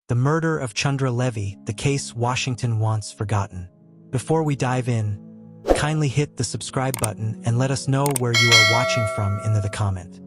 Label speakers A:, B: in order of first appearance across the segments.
A: The murder of Chandra Levy, the case Washington wants forgotten. Before we dive in, kindly hit the subscribe button and let us know where you are watching from in the comment.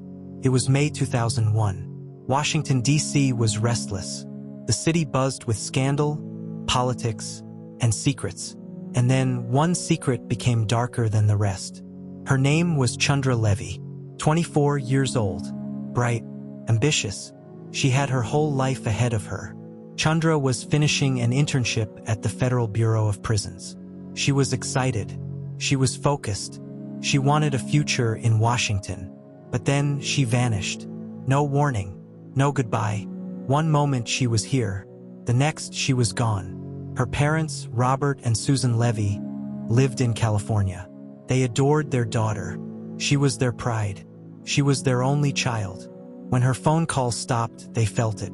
A: It was May 2001. Washington, D.C. was restless. The city buzzed with scandal, politics, and secrets. And then one secret became darker than the rest. Her name was Chandra Levy, 24 years old, bright, ambitious. She had her whole life ahead of her. Chandra was finishing an internship at the Federal Bureau of Prisons. She was excited. She was focused. She wanted a future in Washington. But then she vanished. No warning, no goodbye. One moment she was here, the next she was gone. Her parents, Robert and Susan Levy, lived in California. They adored their daughter. She was their pride. She was their only child. When her phone call stopped, they felt it.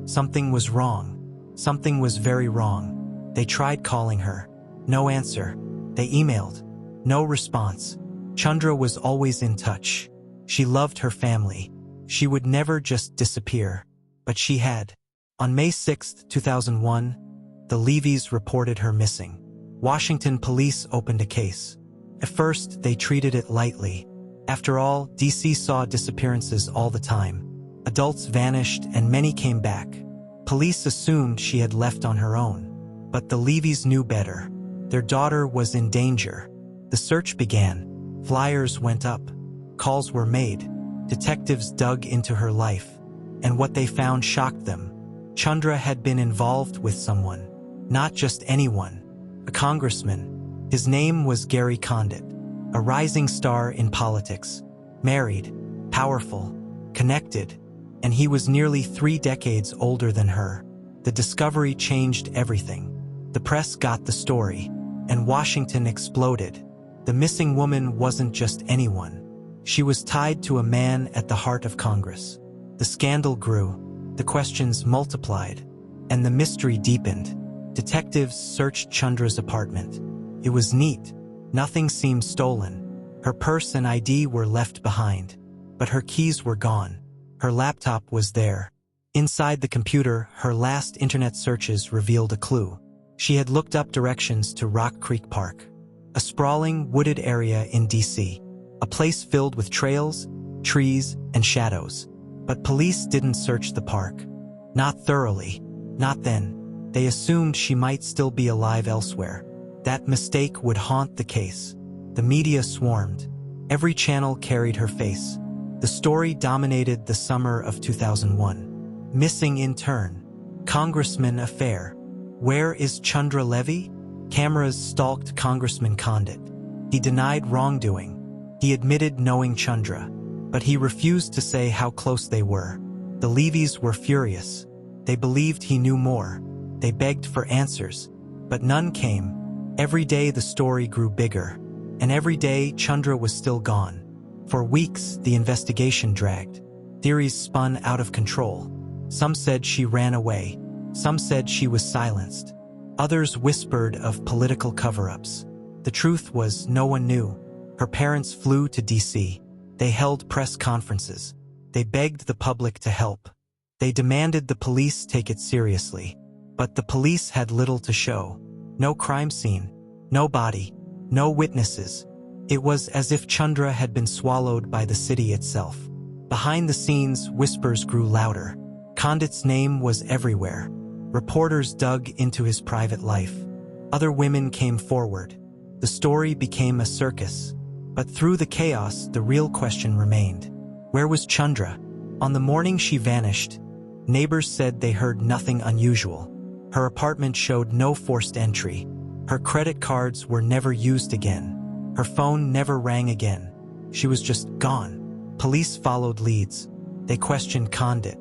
A: Something was wrong. Something was very wrong. They tried calling her. No answer. They emailed. No response. Chandra was always in touch. She loved her family. She would never just disappear. But she had. On May 6, 2001, the Levys reported her missing. Washington police opened a case. At first, they treated it lightly. After all, D.C. saw disappearances all the time. Adults vanished and many came back. Police assumed she had left on her own. But the Levys knew better. Their daughter was in danger. The search began. Flyers went up. Calls were made. Detectives dug into her life. And what they found shocked them. Chandra had been involved with someone. Not just anyone. A congressman. His name was Gary Condit. A rising star in politics. Married. Powerful. Connected. And he was nearly 3 decades older than her. The discovery changed everything. The press got the story. And Washington exploded. The missing woman wasn't just anyone. She was tied to a man at the heart of Congress. The scandal grew. The questions multiplied. And the mystery deepened. Detectives searched Chandra's apartment. It was neat. Nothing seemed stolen. Her purse and ID were left behind. But her keys were gone. Her laptop was there. Inside the computer, her last internet searches revealed a clue. She had looked up directions to Rock Creek Park, a sprawling, wooded area in D.C., a place filled with trails, trees, and shadows. But police didn't search the park. Not thoroughly. Not then. They assumed she might still be alive elsewhere. That mistake would haunt the case. The media swarmed. Every channel carried her face. The story dominated the summer of 2001. Missing intern. Congressman affair. Where is Chandra Levy? Cameras stalked Congressman Condit. He denied wrongdoing. He admitted knowing Chandra. But he refused to say how close they were. The Levys were furious. They believed he knew more. They begged for answers. But none came. Every day the story grew bigger. And every day Chandra was still gone. For weeks, the investigation dragged. Theories spun out of control. Some said she ran away. Some said she was silenced. Others whispered of political cover-ups. The truth was no one knew. Her parents flew to D.C. They held press conferences. They begged the public to help. They demanded the police take it seriously. But the police had little to show. No crime scene. No body. No witnesses. It was as if Chandra had been swallowed by the city itself. Behind the scenes, whispers grew louder. Condit's name was everywhere. Reporters dug into his private life. Other women came forward. The story became a circus. But through the chaos, the real question remained. Where was Chandra? On the morning she vanished, neighbors said they heard nothing unusual. Her apartment showed no forced entry. Her credit cards were never used again. Her phone never rang again. She was just gone. Police followed leads. They questioned Condit.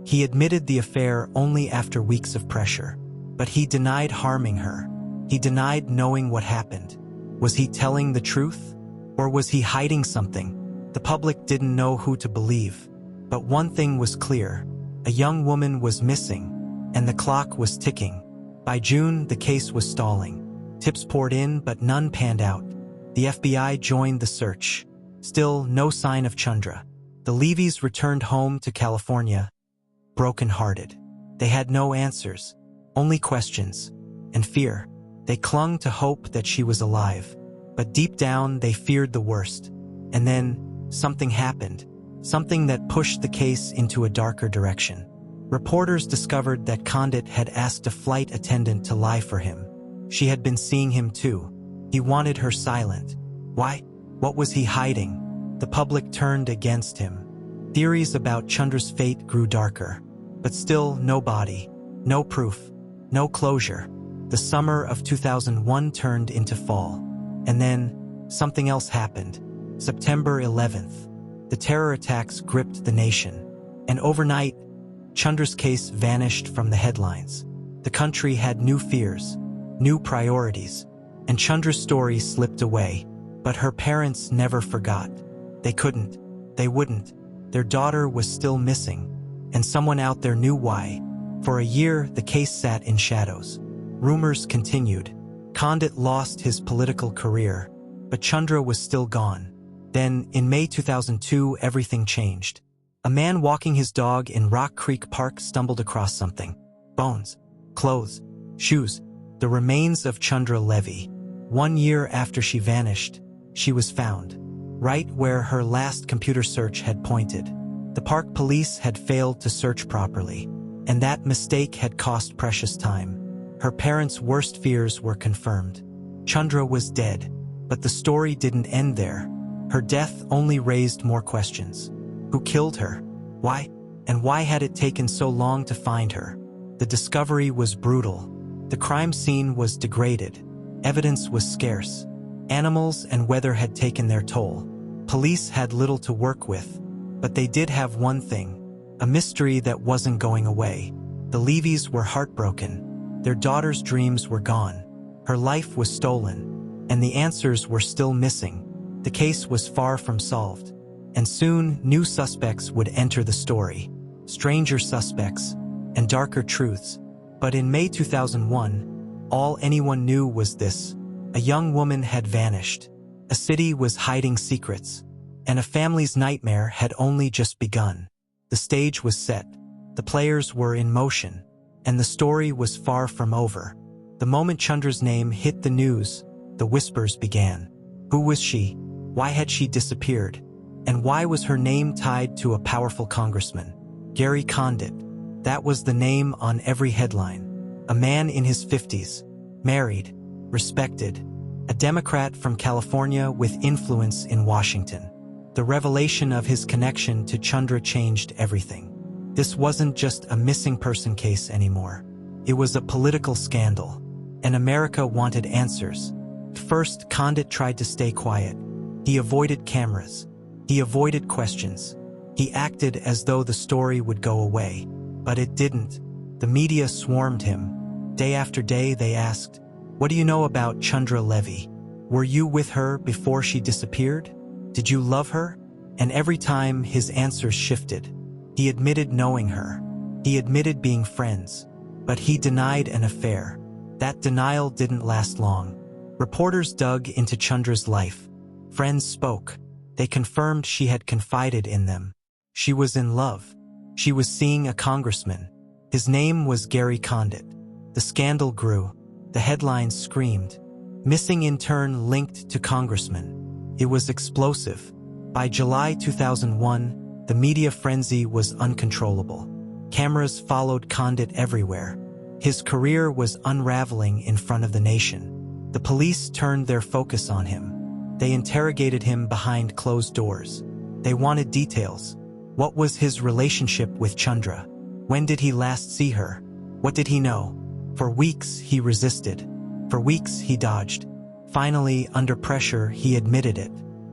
A: He admitted the affair only after weeks of pressure. But he denied harming her. He denied knowing what happened. Was he telling the truth? Or was he hiding something? The public didn't know who to believe. But one thing was clear. A young woman was missing. And the clock was ticking. By June, the case was stalling. Tips poured in, but none panned out. The FBI joined the search. Still, no sign of Chandra. The Levys returned home to California, broken-hearted. They had no answers, only questions and fear. They clung to hope that she was alive, but deep down they feared the worst. And then something happened, something that pushed the case into a darker direction. Reporters discovered that Condit had asked a flight attendant to lie for him. She had been seeing him too. He wanted her silent. Why? What was he hiding? The public turned against him. Theories about Chandra's fate grew darker. But still, no body, no proof, no closure. The summer of 2001 turned into fall. And then, something else happened. September 11th. The terror attacks gripped the nation. And overnight, Chandra's case vanished from the headlines. The country had new fears, new priorities, and Chandra's story slipped away. But her parents never forgot. They couldn't. They wouldn't. Their daughter was still missing, and someone out there knew why. For a year, the case sat in shadows. Rumors continued. Condit lost his political career, but Chandra was still gone. Then, in May 2002, everything changed. A man walking his dog in Rock Creek Park stumbled across something. Bones, clothes, shoes, the remains of Chandra Levy. 1 year after she vanished, she was found, right where her last computer search had pointed. The park police had failed to search properly, and that mistake had cost precious time. Her parents' worst fears were confirmed. Chandra was dead, but the story didn't end there. Her death only raised more questions. Who killed her? Why? And why had it taken so long to find her? The discovery was brutal. The crime scene was degraded. Evidence was scarce. Animals and weather had taken their toll. Police had little to work with, but they did have one thing, a mystery that wasn't going away. The Levys were heartbroken. Their daughter's dreams were gone. Her life was stolen, and the answers were still missing. The case was far from solved. And soon, new suspects would enter the story. Stranger suspects and darker truths. But in May 2001, all anyone knew was this. A young woman had vanished. A city was hiding secrets. And a family's nightmare had only just begun. The stage was set. The players were in motion. And the story was far from over. The moment Chandra's name hit the news, the whispers began. Who was she? Why had she disappeared? And why was her name tied to a powerful congressman? Gary Condit. That was the name on every headline. A man in his 50s, married, respected, a Democrat from California with influence in Washington. The revelation of his connection to Chandra changed everything. This wasn't just a missing person case anymore. It was a political scandal, and America wanted answers. First, Condit tried to stay quiet. He avoided cameras. He avoided questions. He acted as though the story would go away, but it didn't. The media swarmed him. Day after day they asked, "What do you know about Chandra Levy? Were you with her before she disappeared? Did you love her?" And every time his answers shifted. He admitted knowing her. He admitted being friends. But he denied an affair. That denial didn't last long. Reporters dug into Chandra's life. Friends spoke. They confirmed she had confided in them. She was in love. She was seeing a congressman. His name was Gary Condit. The scandal grew. The headlines screamed. Missing intern linked to congressman. It was explosive. By July 2001, the media frenzy was uncontrollable. Cameras followed Condit everywhere. His career was unraveling in front of the nation. The police turned their focus on him. They interrogated him behind closed doors. They wanted details. What was his relationship with Chandra? When did he last see her? What did he know? For weeks, he resisted. For weeks, he dodged. Finally, under pressure, he admitted it.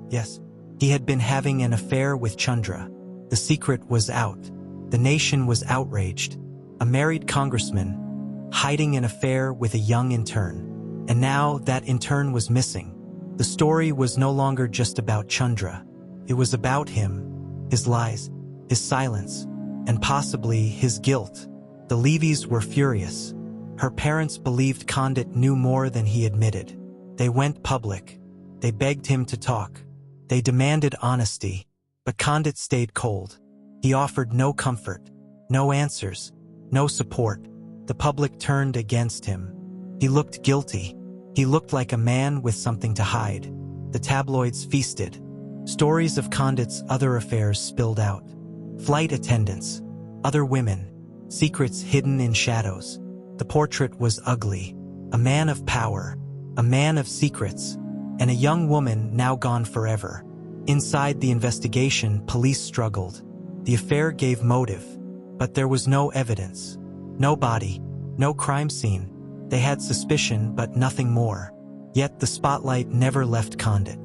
A: Yes, he had been having an affair with Chandra. The secret was out. The nation was outraged. A married congressman, hiding an affair with a young intern. And now that intern was missing. The story was no longer just about Chandra. It was about him, his lies, his silence, and possibly his guilt. The Levys were furious. Her parents believed Condit knew more than he admitted. They went public. They begged him to talk. They demanded honesty. But Condit stayed cold. He offered no comfort, no answers. no support. The public turned against him. He looked guilty. He looked like a man with something to hide. The tabloids feasted. Stories of Condit's other affairs spilled out. Flight attendants, other women, secrets hidden in shadows. The portrait was ugly. A man of power, a man of secrets, and a young woman now gone forever. Inside the investigation, police struggled. The affair gave motive, but there was no evidence. No body, no crime scene. They had suspicion, but nothing more. Yet the spotlight never left Condit.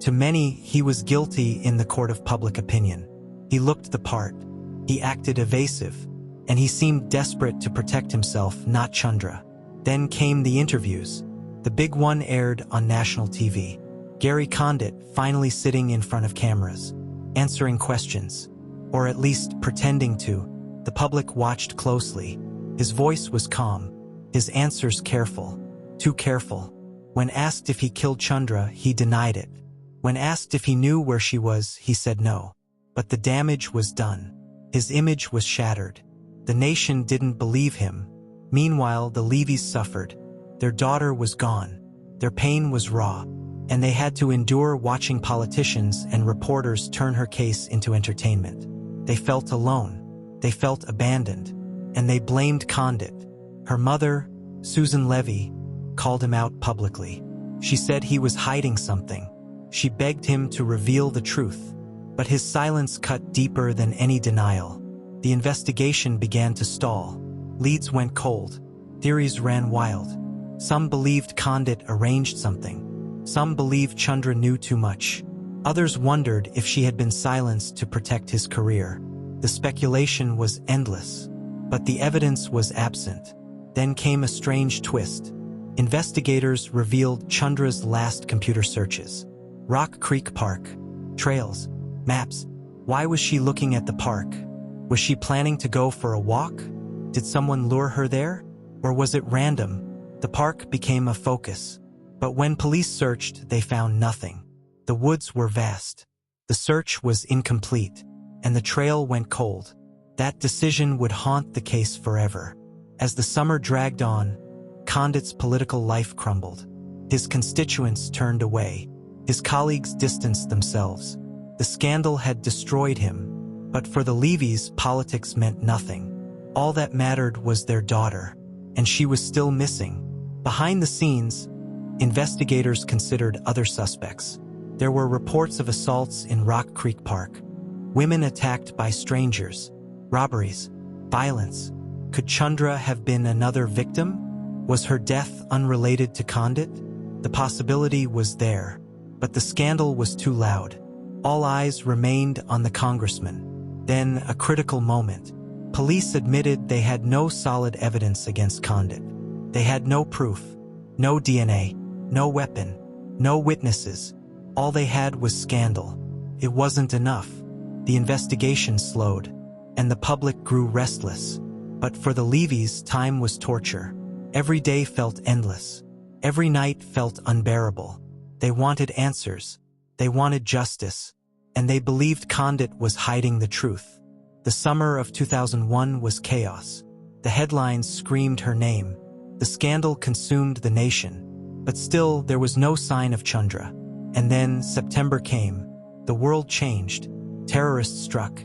A: To many, he was guilty in the court of public opinion. He looked the part. He acted evasive, and he seemed desperate to protect himself, not Chandra. Then came the interviews. The big one aired on national TV. Gary Condit finally sitting in front of cameras, answering questions, or at least pretending to. The public watched closely. His voice was calm, his answers careful, too careful. When asked if he killed Chandra, he denied it. When asked if he knew where she was, he said no. But the damage was done. His image was shattered. The nation didn't believe him. Meanwhile, the Levys suffered. Their daughter was gone. Their pain was raw, and they had to endure watching politicians and reporters turn her case into entertainment. They felt alone. They felt abandoned. And they blamed Condit. Her mother, Susan Levy, called him out publicly. She said he was hiding something. She begged him to reveal the truth. But his silence cut deeper than any denial. The investigation began to stall. Leads went cold. Theories ran wild. Some believed Condit arranged something. Some believed Chandra knew too much. Others wondered if she had been silenced to protect his career. The speculation was endless. But the evidence was absent. Then came a strange twist. Investigators revealed Chandra's last computer searches. Rock Creek Park. Trails. Maps. Why was she looking at the park? Was she planning to go for a walk? Did someone lure her there? Or was it random? The park became a focus. But when police searched, they found nothing. The woods were vast. The search was incomplete. And the trail went cold. That decision would haunt the case forever. As the summer dragged on, Condit's political life crumbled. His constituents turned away. His colleagues distanced themselves. The scandal had destroyed him. But for the Levys, politics meant nothing. All that mattered was their daughter. And she was still missing. Behind the scenes, investigators considered other suspects. There were reports of assaults in Rock Creek Park. Women attacked by strangers. Robberies. Violence. Could Chandra have been another victim? Was her death unrelated to Condit? The possibility was there. But the scandal was too loud. All eyes remained on the congressman. Then, a critical moment. Police admitted they had no solid evidence against Condit. They had no proof. No DNA. No weapon. No witnesses. All they had was scandal. It wasn't enough. The investigation slowed. And the public grew restless. But for the Levys, time was torture. Every day felt endless. Every night felt unbearable. They wanted answers. They wanted justice. And they believed Condit was hiding the truth. The summer of 2001 was chaos. The headlines screamed her name. The scandal consumed the nation. But still, there was no sign of Chandra. And then September came. The world changed. Terrorists struck.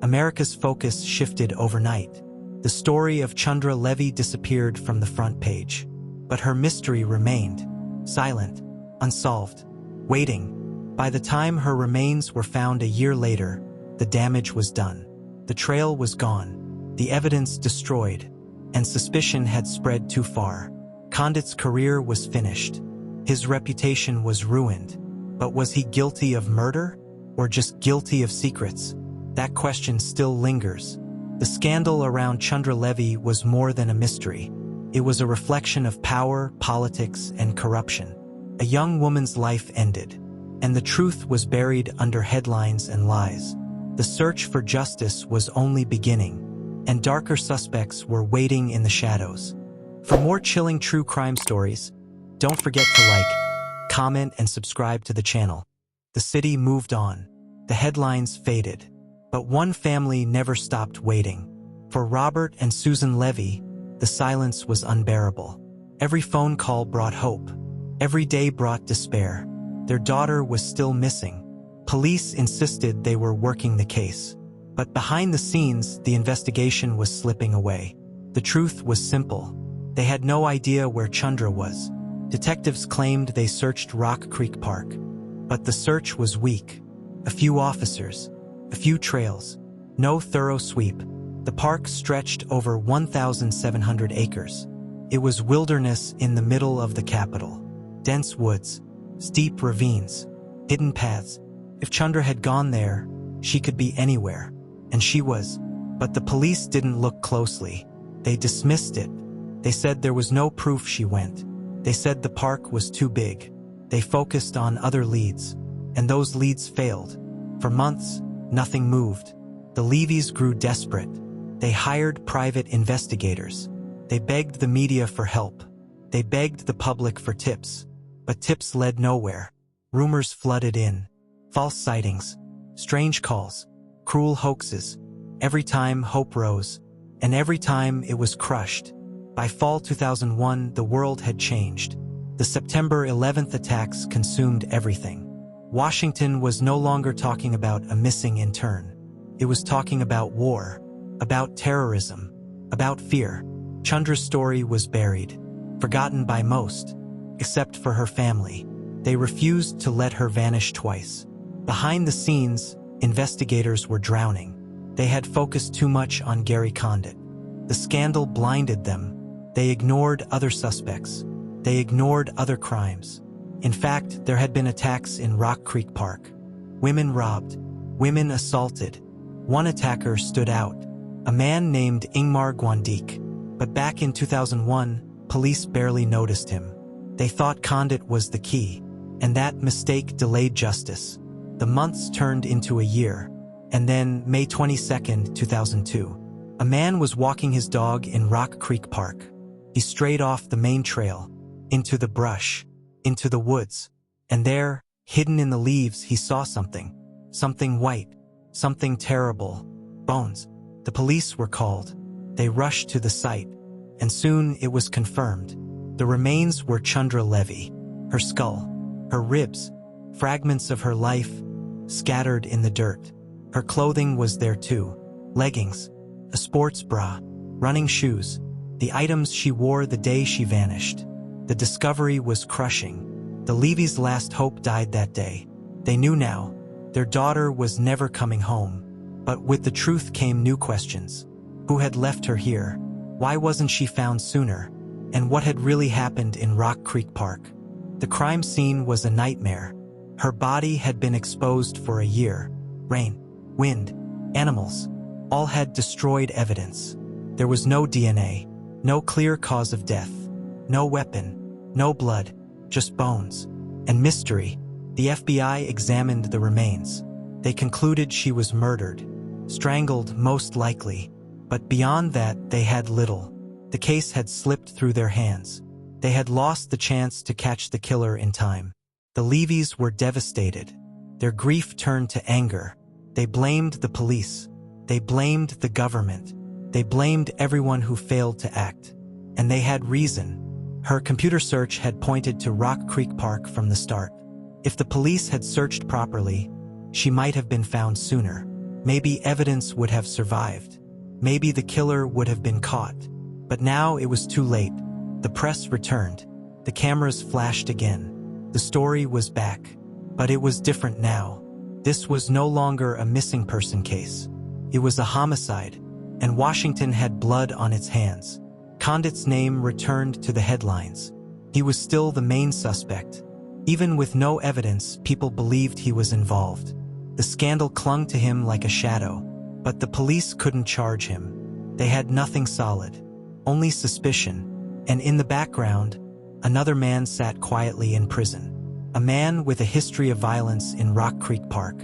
A: America's focus shifted overnight. The story of Chandra Levy disappeared from the front page. But her mystery remained. Silent. Unsolved. Waiting. By the time her remains were found a year later, the damage was done. The trail was gone. The evidence destroyed. And suspicion had spread too far. Condit's career was finished. His reputation was ruined. But was he guilty of murder? Or just guilty of secrets? That question still lingers. The scandal around Chandra Levy was more than a mystery. It was a reflection of power, politics, and corruption. A young woman's life ended. And the truth was buried under headlines and lies. The search for justice was only beginning. And darker suspects were waiting in the shadows. For more chilling true crime stories, don't forget to like, comment, and subscribe to the channel. The city moved on. The headlines faded. But one family never stopped waiting. For Robert and Susan Levy, the silence was unbearable. Every phone call brought hope. Every day brought despair. Their daughter was still missing. Police insisted they were working the case. But behind the scenes, the investigation was slipping away. The truth was simple. They had no idea where Chandra was. Detectives claimed they searched Rock Creek Park. But the search was weak. A few officers. A few trails. No thorough sweep. The park stretched over 1,700 acres. It was wilderness in the middle of the capital. Dense woods. Steep ravines. Hidden paths. If Chandra had gone there, she could be anywhere. And she was. But the police didn't look closely. They dismissed it. They said there was no proof she went. They said the park was too big. They focused on other leads. And those leads failed. For months, nothing moved. The Levys grew desperate. They hired private investigators. They begged the media for help. They begged the public for tips. But tips led nowhere. Rumors flooded in. False sightings. Strange calls. Cruel hoaxes. Every time hope rose. And every time it was crushed. By fall 2001, the world had changed. The September 11th attacks consumed everything. Washington was no longer talking about a missing intern. It was talking about war, about terrorism, about fear. Chandra's story was buried, forgotten by most, except for her family. They refused to let her vanish twice. Behind the scenes, investigators were drowning. They had focused too much on Gary Condit. The scandal blinded them. They ignored other suspects. They ignored other crimes. In fact, there had been attacks in Rock Creek Park. Women robbed. Women assaulted. One attacker stood out. A man named Ingmar Guandique. But back in 2001, police barely noticed him. They thought Condit was the key. And that mistake delayed justice. The months turned into a year. And then, May 22, 2002, a man was walking his dog in Rock Creek Park. He strayed off the main trail, into the brush, into the woods. And there, hidden in the leaves, he saw something. Something white. Something terrible. Bones. The police were called. They rushed to the site. And soon it was confirmed. The remains were Chandra Levy. Her skull. Her ribs. Fragments of her life. Scattered in the dirt. Her clothing was there too. Leggings. A sports bra. Running shoes. The items she wore the day she vanished. The discovery was crushing. The Levys' last hope died that day. They knew now. Their daughter was never coming home. But with the truth came new questions. Who had left her here? Why wasn't she found sooner? And what had really happened in Rock Creek Park? The crime scene was a nightmare. Her body had been exposed for a year. Rain, wind, animals, all had destroyed evidence. There was no DNA, no clear cause of death, no weapon, no blood, just bones. And mystery. The FBI examined the remains. They concluded she was murdered, strangled most likely. But beyond that, they had little. The case had slipped through their hands. They had lost the chance to catch the killer in time. The Levys were devastated. Their grief turned to anger. They blamed the police. They blamed the government. They blamed everyone who failed to act. And they had reason. Her computer search had pointed to Rock Creek Park from the start. If the police had searched properly, she might have been found sooner. Maybe evidence would have survived. Maybe the killer would have been caught. But now it was too late. The press returned. The cameras flashed again. The story was back. But it was different now. This was no longer a missing person case. It was a homicide, and Washington had blood on its hands. Condit's name returned to the headlines. He was still the main suspect. Even with no evidence, people believed he was involved. The scandal clung to him like a shadow, but the police couldn't charge him. They had nothing solid, only suspicion. And in the background, another man sat quietly in prison. A man with a history of violence in Rock Creek Park.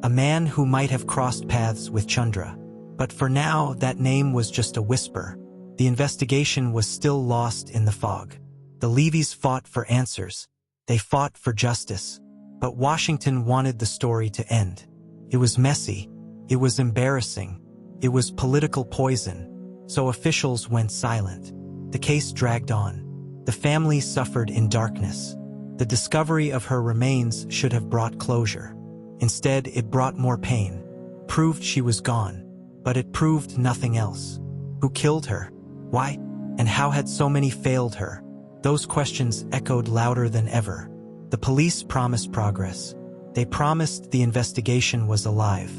A: A man who might have crossed paths with Chandra. But for now, that name was just a whisper. The investigation was still lost in the fog. The Levys fought for answers. They fought for justice. But Washington wanted the story to end. It was messy. It was embarrassing. It was political poison, so officials went silent. The case dragged on. The family suffered in darkness. The discovery of her remains should have brought closure. Instead, it brought more pain. Proved she was gone, but it proved nothing else. Who killed her? Why? And how had so many failed her? Those questions echoed louder than ever. The police promised progress. They promised the investigation was alive.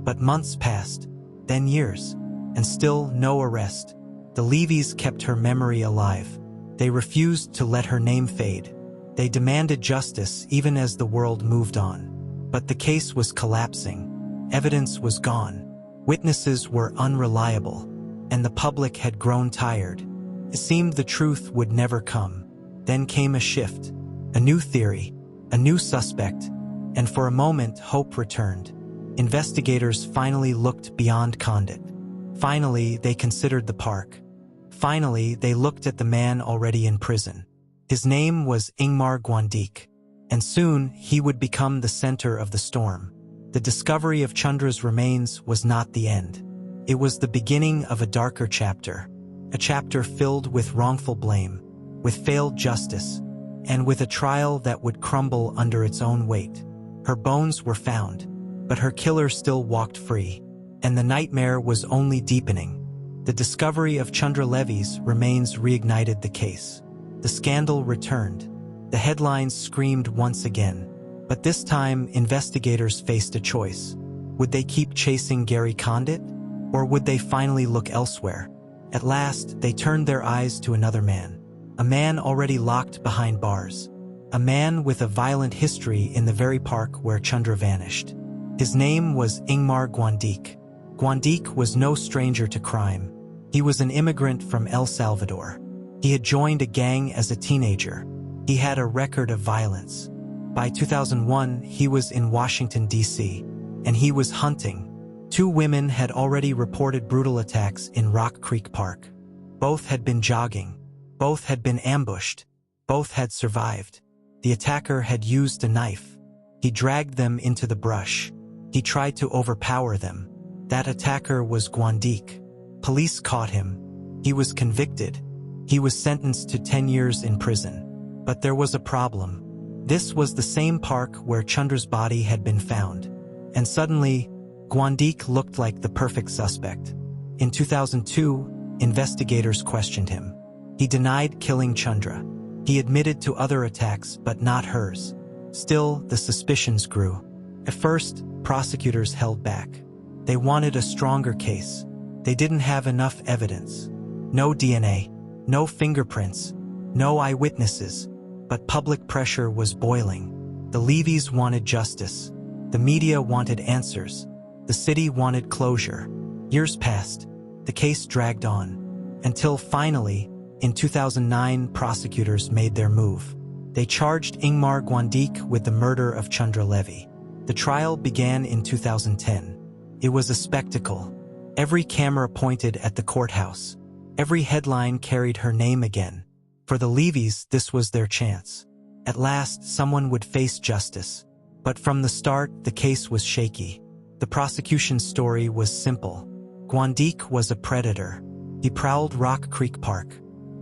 A: But months passed, then years, and still no arrest. The Levys kept her memory alive. They refused to let her name fade. They demanded justice even as the world moved on. But the case was collapsing. Evidence was gone. Witnesses were unreliable. And the public had grown tired. It seemed the truth would never come. Then came a shift. A new theory. A new suspect. And for a moment, hope returned. Investigators finally looked beyond Condit. Finally, they considered the park. Finally, they looked at the man already in prison. His name was Ingmar Guandique. And soon, he would become the center of the storm. The discovery of Chandra's remains was not the end. It was the beginning of a darker chapter. A chapter filled with wrongful blame, with failed justice, and with a trial that would crumble under its own weight. Her bones were found, but her killer still walked free, and the nightmare was only deepening. The discovery of Chandra Levy's remains reignited the case. The scandal returned. The headlines screamed once again, but this time investigators faced a choice. Would they keep chasing Gary Condit, or would they finally look elsewhere? At last, they turned their eyes to another man. A man already locked behind bars. A man with a violent history in the very park where Chandra vanished. His name was Ingmar Guandique. Guandique was no stranger to crime. He was an immigrant from El Salvador. He had joined a gang as a teenager. He had a record of violence. By 2001, he was in Washington, D.C., and he was hunting. 2 women had already reported brutal attacks in Rock Creek Park. Both had been jogging. Both had been ambushed. Both had survived. The attacker had used a knife. He dragged them into the brush. He tried to overpower them. That attacker was Guandique. Police caught him. He was convicted. He was sentenced to 10 years in prison. But there was a problem. This was the same park where Chandra's body had been found. And suddenly, Guandique looked like the perfect suspect. In 2002, investigators questioned him. He denied killing Chandra. He admitted to other attacks, but not hers. Still, the suspicions grew. At first, prosecutors held back. They wanted a stronger case. They didn't have enough evidence. No DNA, no fingerprints, no eyewitnesses. But public pressure was boiling. The Levys wanted justice. The media wanted answers. The city wanted closure. Years passed. The case dragged on. Until finally, in 2009, prosecutors made their move. They charged Ingmar Guandique with the murder of Chandra Levy. The trial began in 2010. It was a spectacle. Every camera pointed at the courthouse. Every headline carried her name again. For the Levys, this was their chance. At last, someone would face justice. But from the start, the case was shaky. The prosecution's story was simple. Guandique was a predator. He prowled Rock Creek Park.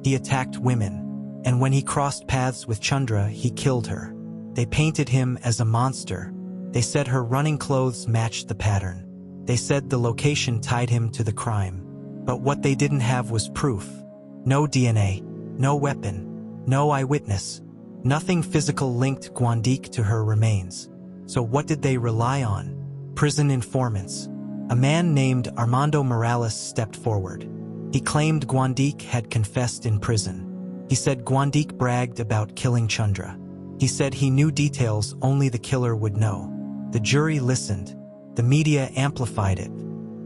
A: He attacked women. And when he crossed paths with Chandra, he killed her. They painted him as a monster. They said her running clothes matched the pattern. They said the location tied him to the crime. But what they didn't have was proof. No DNA, no weapon, no eyewitness. Nothing physical linked Guandique to her remains. So what did they rely on? Prison informants. A man named Armando Morales stepped forward. He claimed Guandique had confessed in prison. He said Guandique bragged about killing Chandra. He said he knew details only the killer would know. The jury listened. The media amplified it.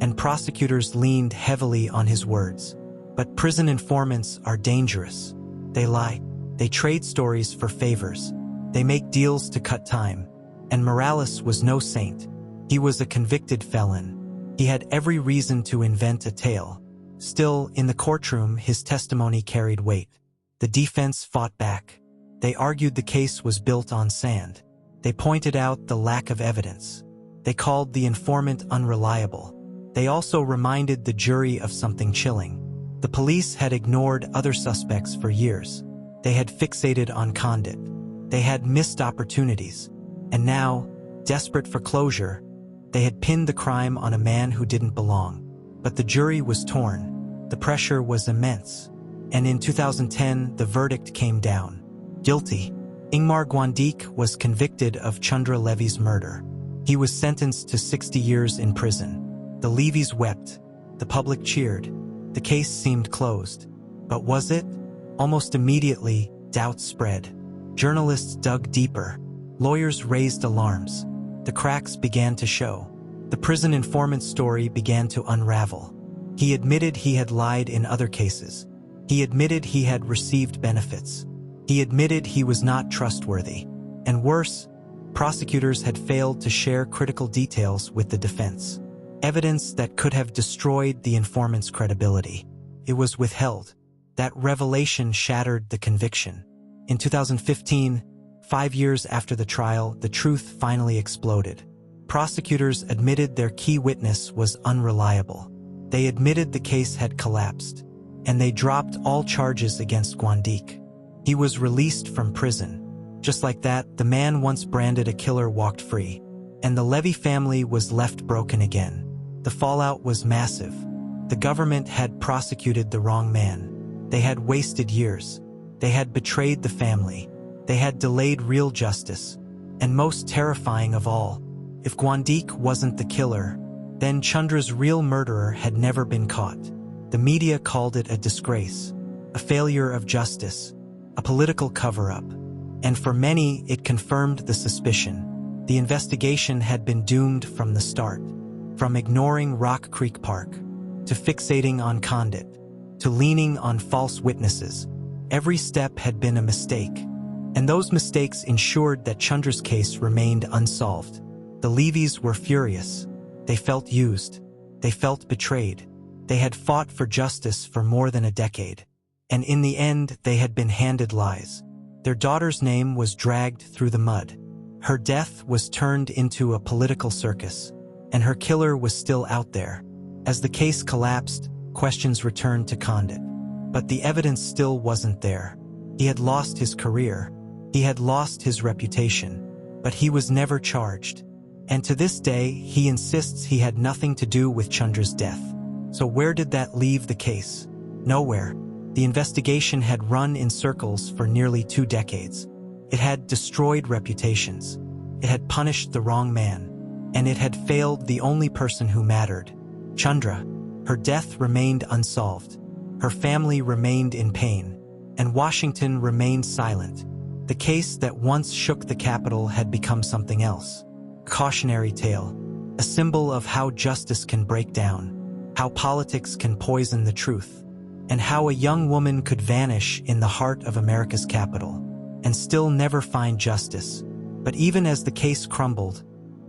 A: And prosecutors leaned heavily on his words. But prison informants are dangerous. They lie. They trade stories for favors. They make deals to cut time. And Morales was no saint. He was a convicted felon. He had every reason to invent a tale. Still, in the courtroom, his testimony carried weight. The defense fought back. They argued the case was built on sand. They pointed out the lack of evidence. They called the informant unreliable. They also reminded the jury of something chilling. The police had ignored other suspects for years. They had fixated on Condit. They had missed opportunities. And now, desperate for closure, they had pinned the crime on a man who didn't belong. But the jury was torn. The pressure was immense. And in 2010, the verdict came down. Guilty. Ingmar Guandique was convicted of Chandra Levy's murder. He was sentenced to 60 years in prison. The Levys wept. The public cheered. The case seemed closed. But was it? Almost immediately, doubts spread. Journalists dug deeper. Lawyers raised alarms. The cracks began to show. The prison informant story began to unravel. He admitted he had lied in other cases. He admitted he had received benefits. He admitted he was not trustworthy. And worse, prosecutors had failed to share critical details with the defense. Evidence that could have destroyed the informant's credibility. It was withheld. That revelation shattered the conviction. In 2015, 5 years after the trial, the truth finally exploded. Prosecutors admitted their key witness was unreliable. They admitted the case had collapsed. And they dropped all charges against Guandique. He was released from prison. Just like that, the man once branded a killer walked free. And the Levy family was left broken again. The fallout was massive. The government had prosecuted the wrong man. They had wasted years. They had betrayed the family. They had delayed real justice. And most terrifying of all, if Guandique wasn't the killer, then Chandra's real murderer had never been caught. The media called it a disgrace, a failure of justice, a political cover-up. And for many, it confirmed the suspicion. The investigation had been doomed from the start. From ignoring Rock Creek Park, to fixating on Condit, to leaning on false witnesses, every step had been a mistake. And those mistakes ensured that Chandra's case remained unsolved. The Levys were furious. They felt used. They felt betrayed. They had fought for justice for more than a decade. And in the end, they had been handed lies. Their daughter's name was dragged through the mud. Her death was turned into a political circus. And her killer was still out there. As the case collapsed, questions returned to Condit. But the evidence still wasn't there. He had lost his career. He had lost his reputation. But he was never charged. And to this day, he insists he had nothing to do with Chandra's death. So where did that leave the case? Nowhere. The investigation had run in circles for nearly 2 decades. It had destroyed reputations. It had punished the wrong man. And it had failed the only person who mattered, Chandra. Her death remained unsolved. Her family remained in pain. And Washington remained silent. The case that once shook the Capitol had become something else. Cautionary tale. A symbol of how justice can break down. How politics can poison the truth. And how a young woman could vanish in the heart of America's capital. And still never find justice. But even as the case crumbled,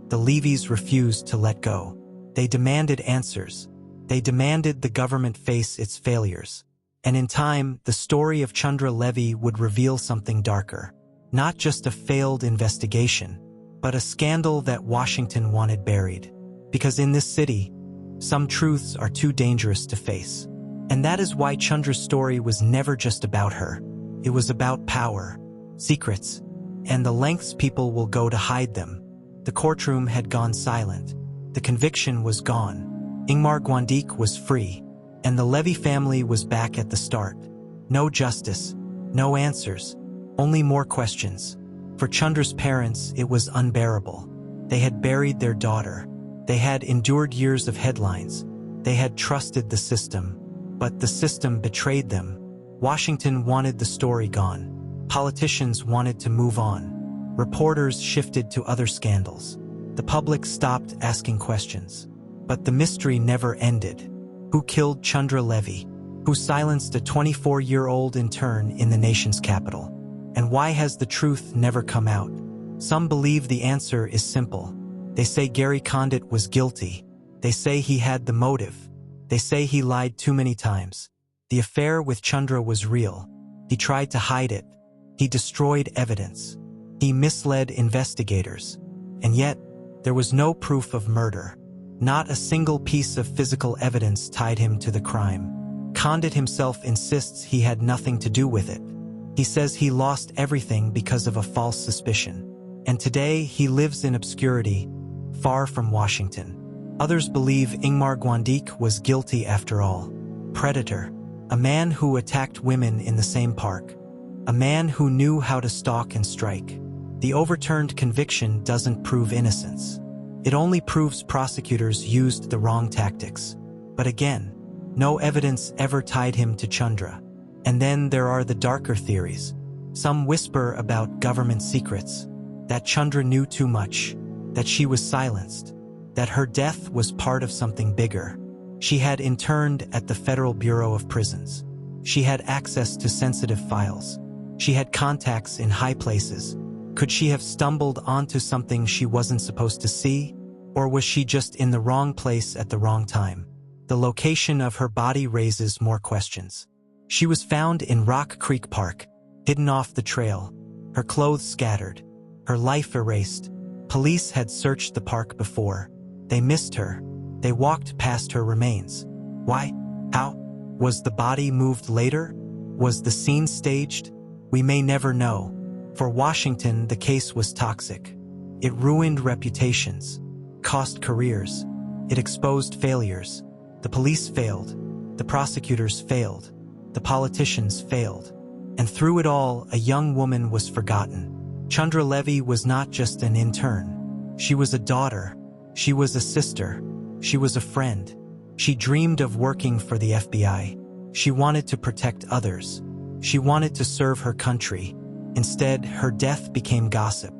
A: the Levys refused to let go. They demanded answers. They demanded the government face its failures. And in time, the story of Chandra Levy would reveal something darker. Not just a failed investigation, but a scandal that Washington wanted buried. Because in this city, some truths are too dangerous to face. And that is why Chandra's story was never just about her. It was about power, secrets, and the lengths people will go to hide them. The courtroom had gone silent. The conviction was gone. Ingmar Guandique was free. And the Levy family was back at the start. No justice. No answers. Only more questions. For Chandra's parents, it was unbearable. They had buried their daughter. They had endured years of headlines. They had trusted the system. But the system betrayed them. Washington wanted the story gone. Politicians wanted to move on. Reporters shifted to other scandals. The public stopped asking questions. But the mystery never ended. Who killed Chandra Levy? Who silenced a 24-year-old intern in the nation's capital? And why has the truth never come out? Some believe the answer is simple. They say Gary Condit was guilty. They say he had the motive. They say he lied too many times. The affair with Chandra was real. He tried to hide it. He destroyed evidence. He misled investigators. And yet, there was no proof of murder. Not a single piece of physical evidence tied him to the crime. Condit himself insists he had nothing to do with it. He says he lost everything because of a false suspicion. And today he lives in obscurity, far from Washington. Others believe Ingmar Guandique was guilty after all. Predator. A man who attacked women in the same park. A man who knew how to stalk and strike. The overturned conviction doesn't prove innocence. It only proves prosecutors used the wrong tactics. But again, no evidence ever tied him to Chandra. And then there are the darker theories. Some whisper about government secrets, that Chandra knew too much, that she was silenced, that her death was part of something bigger. She had interned at the Federal Bureau of Prisons. She had access to sensitive files. She had contacts in high places. Could she have stumbled onto something she wasn't supposed to see? Or was she just in the wrong place at the wrong time? The location of her body raises more questions. She was found in Rock Creek Park, hidden off the trail, her clothes scattered, her life erased. Police had searched the park before. They missed her. They walked past her remains. Why? How? Was the body moved later? Was the scene staged? We may never know. For Washington, the case was toxic. It ruined reputations, cost careers. It exposed failures. The police failed. The prosecutors failed. The politicians failed. And through it all, a young woman was forgotten. Chandra Levy was not just an intern. She was a daughter. She was a sister. She was a friend. She dreamed of working for the FBI. She wanted to protect others. She wanted to serve her country. Instead, her death became gossip.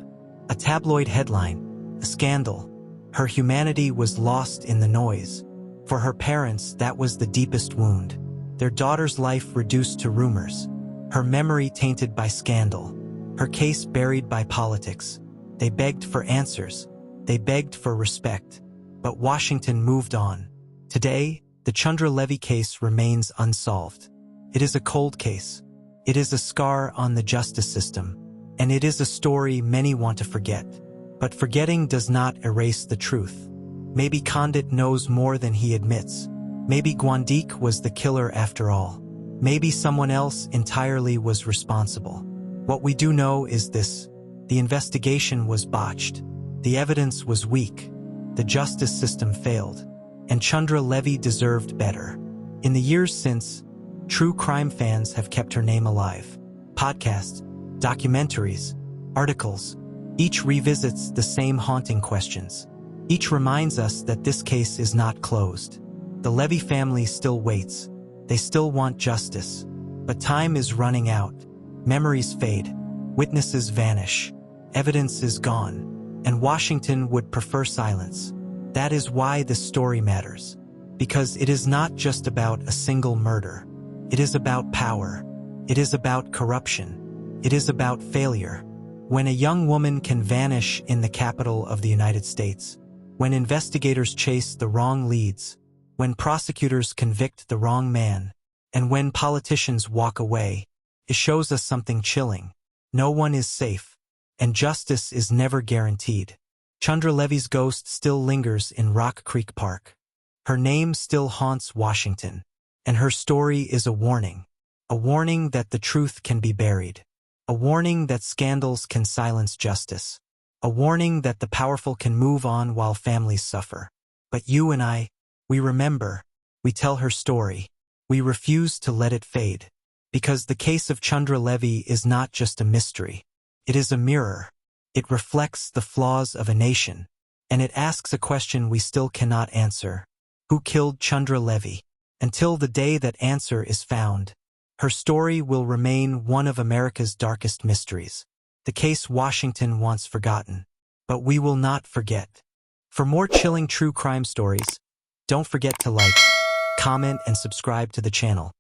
A: A tabloid headline. A scandal. Her humanity was lost in the noise. For her parents, that was the deepest wound. Their daughter's life reduced to rumors. Her memory tainted by scandal. Her case buried by politics. They begged for answers. They begged for respect. But Washington moved on. Today, the Chandra Levy case remains unsolved. It is a cold case. It is a scar on the justice system. And it is a story many want to forget. But forgetting does not erase the truth. Maybe Condit knows more than he admits. Maybe Guandique was the killer after all. Maybe someone else entirely was responsible. What we do know is this. The investigation was botched. The evidence was weak. The justice system failed. And Chandra Levy deserved better. In the years since, true crime fans have kept her name alive. Podcasts, documentaries, articles, each revisits the same haunting questions. Each reminds us that this case is not closed. The Levy family still waits. They still want justice. But time is running out. Memories fade. Witnesses vanish. Evidence is gone. And Washington would prefer silence. That is why this story matters. Because it is not just about a single murder. It is about power. It is about corruption. It is about failure. When a young woman can vanish in the capital of the United States, when investigators chase the wrong leads, when prosecutors convict the wrong man, and when politicians walk away, it shows us something chilling. No one is safe, and justice is never guaranteed. Chandra Levy's ghost still lingers in Rock Creek Park. Her name still haunts Washington, and her story is a warning that the truth can be buried, a warning that scandals can silence justice, a warning that the powerful can move on while families suffer. But you and I, we remember, we tell her story, we refuse to let it fade, because the case of Chandra Levy is not just a mystery. It is a mirror. It reflects the flaws of a nation, and it asks a question we still cannot answer. Who killed Chandra Levy? Until the day that answer is found, her story will remain one of America's darkest mysteries. The case Washington wants forgotten, but we will not forget. For more chilling true crime stories, don't forget to like, comment, and subscribe to the channel.